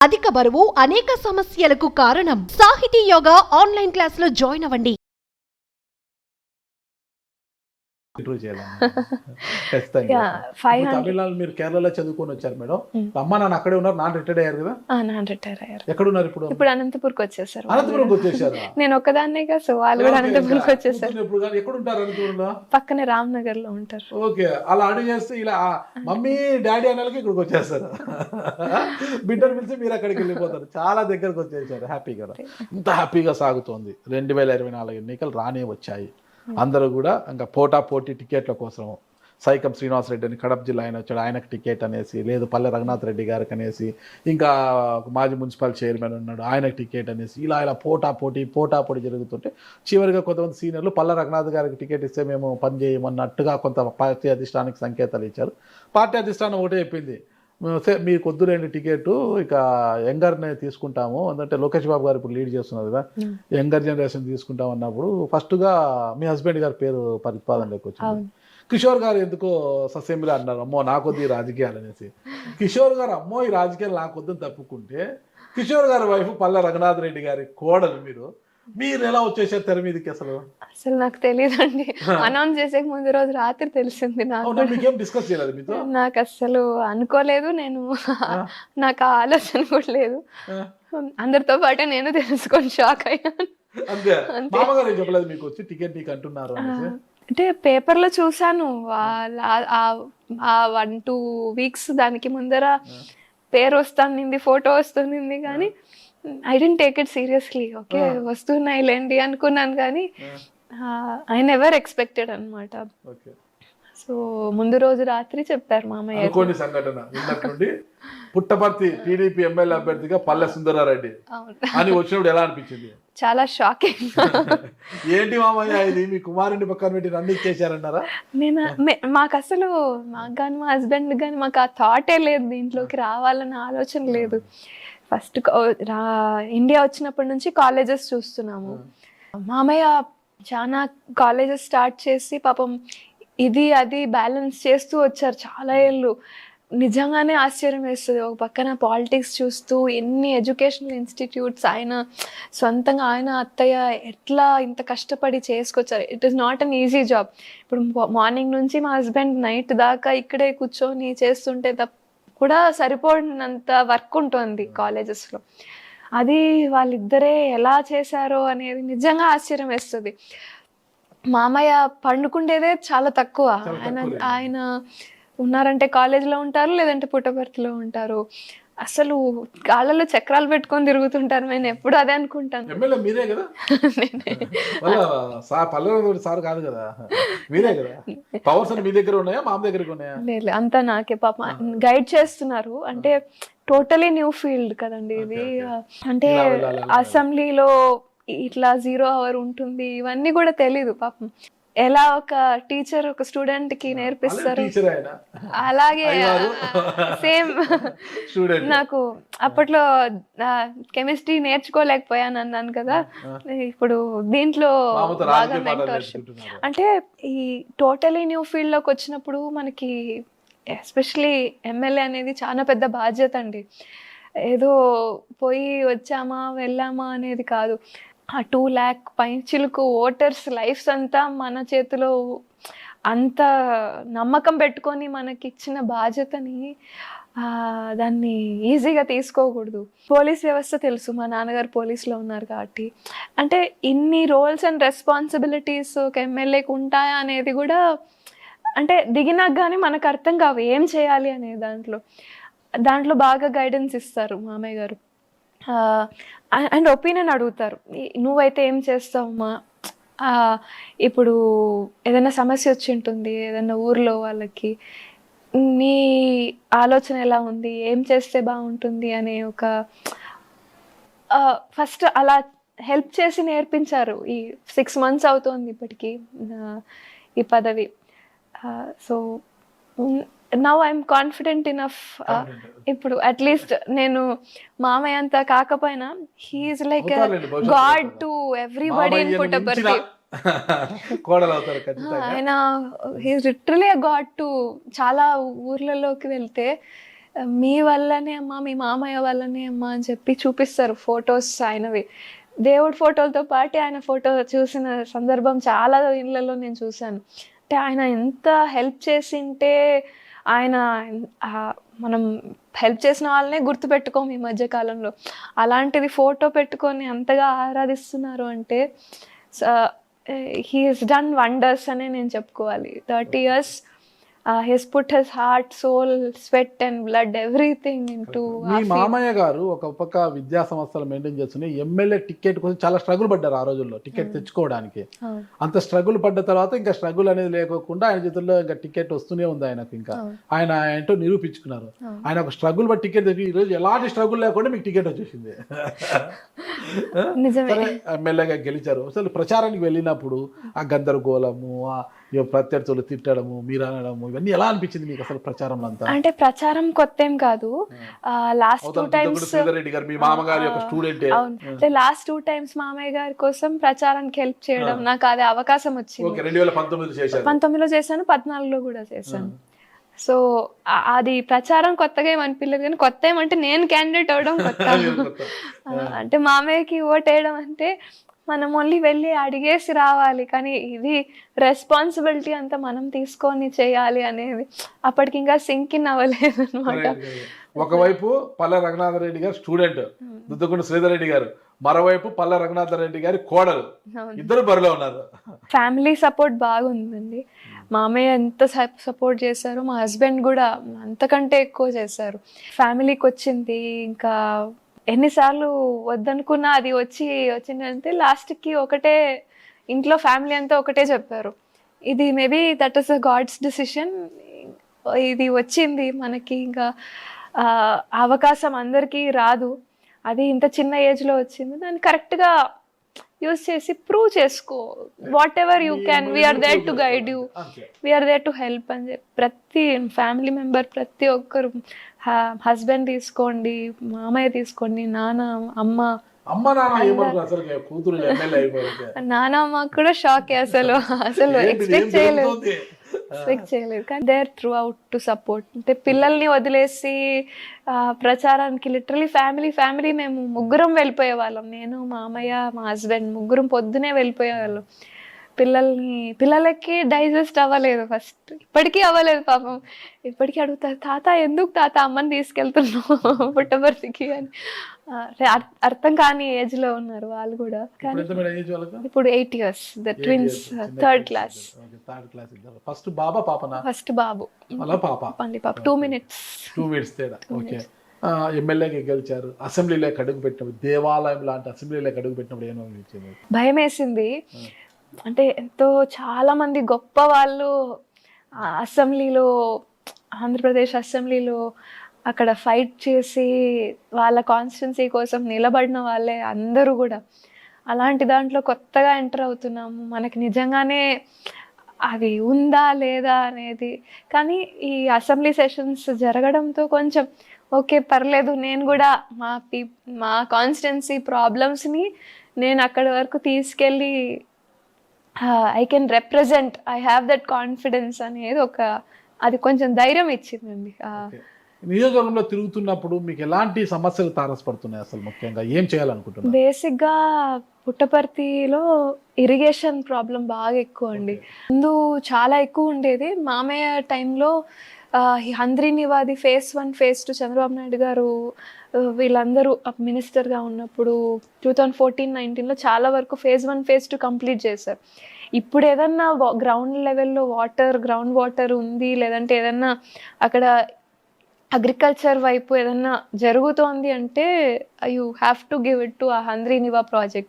అధిక బరువు అనేక సమస్యలకు కారణం. సాహితీ యోగా ఆన్లైన్ క్లాస్ లో జాయిన్ అవ్వండి. ఇంప్రూవ్ చేయాలన్న ఖచ్చితంగా. Yeah, ఇప్పుడు 500. తమిళనాడు మీరు కేరళలో చదువుకొని వచ్చారు మేడం. అమ్మ నాన్న అక్కడే ఉన్నారు, నాన్న రిటైర్డ్ అయ్యారు కదా. నాన్న రిటైర్ అయ్యారు. ఎక్కడ ఉన్నారు ఇప్పుడు? ఇప్పుడు అనంతపూర్కి వచ్చేసారు. అనంతపురంకి వచ్చేసారా? నేను ఒక్కదాన్నేగా, సో వాళ్ళు కూడా అనంతపూర్కి వచ్చేసారు. ఇప్పుడు కానీ ఎక్కడ ఉంటారు అనంతపురంలో? పక్కనే రామ్నగర్ లో ఉంటారు. ఓకే, అలా అడుగు చేస్తే ఇలా మమ్మీ డాడీ అన్నలకి ఇక్కడికి వచ్చేస్తారు. బిడ్డను పిలిచి మీరు అక్కడికి వెళ్ళిపోతారు. చాలా దగ్గరకు వచ్చేసారు. హ్యాపీగా ఇంత హ్యాపీగా సాగుతోంది. 2024 ఎన్నికలు రానే వచ్చాయి. అందరూ కూడా ఇంకా పోటీ టికెట్ల కోసం సైకం శ్రీనివాసరెడ్డి అని కడప జిల్లా ఆయన వచ్చాడు, ఆయనకు టికెట్ అనేసి, లేదు పల్లె రఘునాథ్ రెడ్డి గారికి అనేసి, ఇంకా మాజీ మున్సిపల్ చైర్మన్ ఉన్నాడు ఆయనకు టికెట్ అనేసి, ఇలా పోటా పోటీ జరుగుతుంటే చివరిగా కొంతమంది సీనియర్లు పల్లె రఘునాథ్ గారికి టికెట్ ఇస్తే మేము పని చేయమన్నట్టుగా కొంత పార్టీ అధిష్టానానికి సంకేతాలు ఇచ్చారు. పార్టీ అధిష్టానం ఒకటే చెప్పింది, మీకు వద్దులేండి టికెట్, ఇక యంగర్నే తీసుకుంటాము. ఎందుకంటే లోకేష్ బాబు గారు ఇప్పుడు లీడ్ చేస్తున్నారు కదా, యంగర్ జనరేషన్ తీసుకుంటాం అన్నప్పుడు ఫస్ట్గా మీ హస్బెండ్ గారి పేరు ప్రతిపాదనలోకి వచ్చింది. కిషోర్ గారు ఎందుకో ససేమిలా అన్నారు, అమ్మో నాకొద్దు ఈ రాజకీయాలు అనేసి. కిషోర్ గారు అమ్మో ఈ రాజకీయాలు నాకొద్దని తప్పుకుంటే, కిషోర్ గారి వైఫ్ పల్లె రఘునాథ్ రెడ్డి గారి కోడలు మీరు ఎలా వచ్చేసారు తెర మీదకి? అసలు నాకు తెలియదండి. అనౌన్స్ చేసే ముందు రోజు రాత్రి తెలిసింది నాకు. మీకేం డిస్కస్ చేయలేదు మీతో? నాకు అసలు అనుకోలేదు, నేను నాకు ఆ ఆలోచన కూడా లేదు. అందరితో పాటే నేను తెలుసుకొని షాక్ అయ్యాను. అంతే. మామగారు ఏం చెప్పలేదు మీకు వచ్చి టికెట్ నీకు అంటున్నారు అనేసి? అంటే పేపర్లో చూసాను, 1-2 వీక్స్ దానికి ముందర పేరు వస్తుంది, ఫోటో వస్తుంది, కానీ I didn't take it seriously. Okay వస్తున్నాయి లేండి అనుకున్నాను, కానీ ఐ నెవర్ ఎక్స్పెక్టెడ్ అనమాట. సో ముందు రోజు రాత్రి చెప్పారు మామయ్య. అనుకోని సంఘటన నిన్నట్టుండి పుట్టపర్తి టీడీపీ ఎమ్మెల్యే అభ్యర్థిగా పల్లె సుందరారెడ్డి అని వచ్చినప్పుడు ఎలా అనిపించింది? చాలా షాకింగ్. ఏంటి మామయ్య ఇది, మీ కుమారుని పక్కన పెట్టి నన్ను ఇచ్చేసారన్నారా? మాకు అసలు, మాకు కానీ మా హస్బెండ్ కానీ మాకు ఆ థాటే లేదు, దీంట్లోకి రావాలన్న ఆలోచన లేదు. ఫస్ట్ ఇండియా వచ్చినప్పటి నుంచి కాలేజెస్ చూస్తున్నాము. మామయ్య చాలా కాలేజెస్ స్టార్ట్ చేసి పాపం ఇది అది బ్యాలెన్స్ చేస్తూ వచ్చారు చాలా ఏళ్ళు. నిజంగానే ఆశ్చర్యం వేస్తుంది. ఒక పక్కన పాలిటిక్స్ చూస్తూ ఎన్ని ఎడ్యుకేషనల్ ఇన్స్టిట్యూట్స్ ఆయన సొంతంగా ఆయన అత్తయ్య ఎట్లా ఇంత కష్టపడి చేసుకొచ్చారు. It is not an easy job. ఇప్పుడు మార్నింగ్ నుంచి మా హస్బెండ్ నైట్ దాకా ఇక్కడే కూర్చొని చేస్తుంటే కూడా సరిపోయినంత వర్క్ ఉంటుంది కాలేజెస్లో. అది వాళ్ళిద్దరే ఎలా చేశారో అనేది నిజంగా ఆశ్చర్యం వేస్తుంది. మామయ్య పండుకుండేదే చాలా తక్కువ. ఆయన ఉన్నారంటే కాలేజీలో ఉంటారు, లేదంటే పుట్టపర్తిలో ఉంటారు. అసలు కాళ్ళలో చక్రాలు పెట్టుకొని తిరుగుతుంటారు. నేను ఎప్పుడు అదే అనుకుంటాను. మీరే కదా, సార్ కాదు కదా, మీరే కదా. పవర్స్ మీ దగ్గర ఉన్నాయా, మా దగ్గర ఉన్నాయా? లేదు, అంతా నాకే. పాప గైడ్ చేస్తున్నారు. అంటే టోటలీ న్యూ ఫీల్డ్ కదండి ఇది. అంటే అసెంబ్లీలో ఇట్లా 0 hour ఉంటుంది, ఇవన్నీ కూడా తెలీదు పాపం. ఎలా ఒక టీచర్ ఒక స్టూడెంట్ కి నేర్పిస్తారు, అలాగే సేమ్ నాకు అప్పట్లో కెమిస్ట్రీ నేర్చుకోలేకపోయాను అన్నాను కదా, ఇప్పుడు దీంట్లో బాగా మెంటర్షిప్. అంటే ఈ టోటలీ న్యూ ఫీల్డ్ లోకి వచ్చినప్పుడు మనకి ఎస్పెషలీ ఎమ్మెల్యే అనేది చాలా పెద్ద బాధ్యత అండి. ఏదో పోయి వచ్చామా వెళ్ళామా అనేది కాదు. ఆ 2 lakh పైచిలుకు ఓటర్స్ లైఫ్స్ అంతా మన చేతిలో, అంత నమ్మకం పెట్టుకొని మనకి ఇచ్చిన బాధ్యతని దాన్ని ఈజీగా తీసుకోకూడదు. పోలీస్ వ్యవస్థ తెలుసు, మా నాన్నగారు పోలీస్లో ఉన్నారు కాబట్టి. అంటే ఇన్ని రోల్స్ అండ్ రెస్పాన్సిబిలిటీస్ ఒక ఎమ్మెల్యేకి ఉంటాయా అనేది కూడా, అంటే దిగినాక కానీ మనకు అర్థం కావు ఏం చేయాలి అనే దాంట్లో బాగా గైడెన్స్ ఇస్తారు మామయ్య గారు. అండ్ ఒపీనియన్ అడుగుతారు, నువ్వైతే ఏం చేస్తావమ్మా, ఇప్పుడు ఏదైనా సమస్య వచ్చి ఉంటుంది ఏదైనా ఊర్లో వాళ్ళకి, నీ ఆలోచన ఎలా ఉంది, ఏం చేస్తే బాగుంటుంది అనే ఒక ఫస్ట్ అలా హెల్ప్ చేసి నేర్పించారు. ఈ 6 months అవుతుంది ఇప్పటికీ ఈ పదవి. So now I'm confident enough. ఇప్పుడు అట్లీస్ట్ నేను మామయ్య అంతా కాకపోయినా he's like god to everybody in Puttaparthi. ఆయన he's literally a god to. చాలా ఊర్లలోకి వెళ్తే మీ వల్లనే అమ్మా, మీ మామయ్య వల్లనే అమ్మా అని చెప్పి చూపిస్తారు ఫొటోస్ ఆయనవి. దేవుడి ఫోటోలతో పాటు ఆయన ఫోటో చూసిన సందర్భం చాలా ఇళ్ళలో నేను చూశాను. అంటే ఆయన ఎంత హెల్ప్ చేసింటే ఆయన మనం హెల్ప్ చేసిన వాళ్ళనే గుర్తుపెట్టుకోము ఈ మధ్య కాలంలో. అలాంటిది ఫోటో పెట్టుకొని అంతగా ఆరాధిస్తున్నారు అంటే హీ హెస్ డన్ వండర్స్ అనే నేను చెప్పుకోవాలి. 30 years he has put his heart, soul, sweat and blood, everything into మీ మామయ్య గారు ఒక పక్క విద్యా సంస్థలు మెయింటైన్ చేస్తున్నాయి, ఎమ్మెల్యే టికెట్ కోసం చాలా స్ట్రగుల్ పడ్డారు ఆ రోజుల్లో టికెట్ తెచ్చుకోవడానికి. అంత స్ట్రగుల్ పడ్డ తర్వాత ఇంకా స్ట్రగుల్ అనేది లేకోకుండా ఆయన చేతుల్లో ఇంకా టికెట్ వస్తూనే ఉంది ఆయనకు. ఇంకా ఆయన ఏంటో నిరూపించుకున్నారు. ఆయన ఒక స్ట్రగుల్ బట్టి టికెట్ తెచ్చి ఈరోజు ఎలాంటి స్ట్రగుల్ లేకుండా మీకు టికెట్ వచ్చేసింది. సరే, ఎమ్మెల్యేగా గెలిచారు. అసలు ప్రచారానికి వెళ్ళినప్పుడు ఆ గందరగోళము, ప్రత్యర్థులు తిట్టడము, మీరు అనడము, ఇవన్నీ ఎలా అనిపించింది మీకు అసలు ప్రచారంలో అంతా? అంటే ప్రచారం కొత్త ఏం కాదు. లాస్ట్ 2 times శ్రీధర్ గారు మీ మామగారి యొక్క స్టూడెంట్. లాస్ట్ 2 times మామయ్య గారి కోసం ప్రచారానికి హెల్ప్ చేయడం నాకు అది అవకాశం వచ్చింది. 2019లో చేశాను, 2014లో కూడా చేశాను. సో అది ప్రచారం కొత్తగా ఏమనిపించలేదు, కానీ కొత్త ఏమంటే నేను క్యాండిడేట్ అవడం కొత్త. అంటే మామయ్యకి ఓట్ వేయడం అంటే మనం ఓన్లీ వెళ్ళి అడిగేసి రావాలి, కానీ ఇది రెస్పాన్సిబిలిటీ అంతా మనం తీసుకొని చేయాలి అనేది అప్పటికి ఇంకా సింక్ ఇన్ అవ్వలేదు అనమాట. ఒకవైపు పల్లె రఘునాథరెడ్డి గారు స్టూడెంట్, దుద్దగుండ శ్రీధర్ రెడ్డి గారు, మరోవైపు పల్లె రఘునాథరెడ్డి గారి కోడలు, ఇద్దరు బరిలో ఉన్నారు. ఫ్యామిలీ సపోర్ట్ బాగుందండి. మామయ్య ఎంత సపోర్ట్ చేశారు, మా హస్బెండ్ కూడా అంతకంటే ఎక్కువ చేశారు. ఫ్యామిలీకి వచ్చింది, ఇంకా ఎన్నిసార్లు వద్దనుకున్నా అది వచ్చిందంటే లాస్ట్కి ఒకటే, ఇంట్లో ఫ్యామిలీ అంతా ఒకటే చెప్పారు, ఇది maybe that is a god's decision, ఇది వచ్చింది మనకి, ఇంకా అవకాశం అందరికీ రాదు, అది ఇంత చిన్న ఏజ్లో వచ్చింది, దాన్ని కరెక్ట్గా యూజ్ చేసి ప్రూవ్ చేసుకో, whatever you can, we're there to guide you, we're there to help అని చెప్పి ప్రతి ఫ్యామిలీ మెంబర్, ప్రతి ఒక్కరు, హస్బెండ్ తీసుకోండి, మామయ్య తీసుకోండి, నాన్న, అమ్మ, నానమ్మ కూడా షాక్. అసలు ఎక్స్పెక్ట్ చేయలేదు కానీ there throughout to support. అంటే పిల్లల్ని వదిలేసి ప్రచారానికి లిటరలీ ఫ్యామిలీ మేము ముగ్గురం వెళ్ళిపోయే వాళ్ళం. నేను, మామయ్య, మా హస్బెండ్ ముగ్గురం పొద్దునే వెళ్ళిపోయేవాళ్ళం. పిల్లలకి డైజెస్ట్ అవ్వలేదు ఫస్ట్, ఇప్పటికీ అవ్వలేదు పాపం. ఇప్పటికీ అడుగుతారు, తాత ఎందుకు తాత అమ్మని తీసుకెళ్తున్నావు పుట్టబర్తికి అని. అర్థం కాని ఏజ్ లో ఉన్నారు వాళ్ళు కూడా. ఇప్పుడు 8 years, the twins, third class. First బాబా పాపనా? ఫస్ట్ బాబు, పాప 2 minutes తేడా. ఓకే, ఎమ్మెల్యేకి గెలిచారు, అసెంబ్లీలోకి అడుగు పెట్టినప్పుడు, దేవాలయం లాంటి అసెంబ్లీలోకి అడుగు పెట్టినప్పుడు ఏమనిపించింది? భయం వేసింది. అంటే చాలా మంది గొప్ప వాళ్ళు అసెంబ్లీలో, ఆంధ్రప్రదేశ్ అసెంబ్లీలో అక్కడ ఫైట్ చేసి వాళ్ళ కాన్స్టిట్యున్సీ కోసం నిలబడిన వాళ్ళే అందరూ కూడా. అలాంటి దాంట్లో కొత్తగా ఎంటర్ అవుతున్నాము, మనకి నిజంగానే అది ఉందా లేదా అనేది. కానీ ఈ అసెంబ్లీ సెషన్స్ జరగడంతో కొంచెం ఓకే పర్లేదు, నేను కూడా మా కాన్స్టిట్యున్సీ ప్రాబ్లమ్స్ని నేను అక్కడి వరకు తీసుకెళ్ళి I can represent, I have that confidence అనేది అది కొంచెం ధైర్యం ఇచ్చిందండి. నియోజకవర్గంలో తిరుగుతున్నప్పుడు మీకు ఎలాంటి సమస్యలు తారసపడుతున్నాయి? అసలు ముఖ్యంగా ఏం చేయాలనుకుంటున్నారు? బేసిక్గా పుట్టపర్తిలో ఇరిగేషన్ ప్రాబ్లం బాగా ఎక్కువ అండి. ముందు చాలా ఎక్కువ ఉండేది. మామయ్య టైంలో హంద్రీ నివాది phase 1, phase 2 చంద్రబాబు నాయుడు గారు వీళ్ళందరూ మినిస్టర్గా ఉన్నప్పుడు 2014-19లో చాలా వరకు phase 1, phase 2 కంప్లీట్ చేశారు. ఇప్పుడు ఏదన్నా గ్రౌండ్ లెవెల్లో గ్రౌండ్ వాటర్ ఉంది, లేదంటే ఏదన్నా అక్కడ అగ్రికల్చర్ వైపు ఏదన్నా జరుగుతోంది అంటే you have to give it to ఆ హంద్రీ నివా ప్రాజెక్ట్.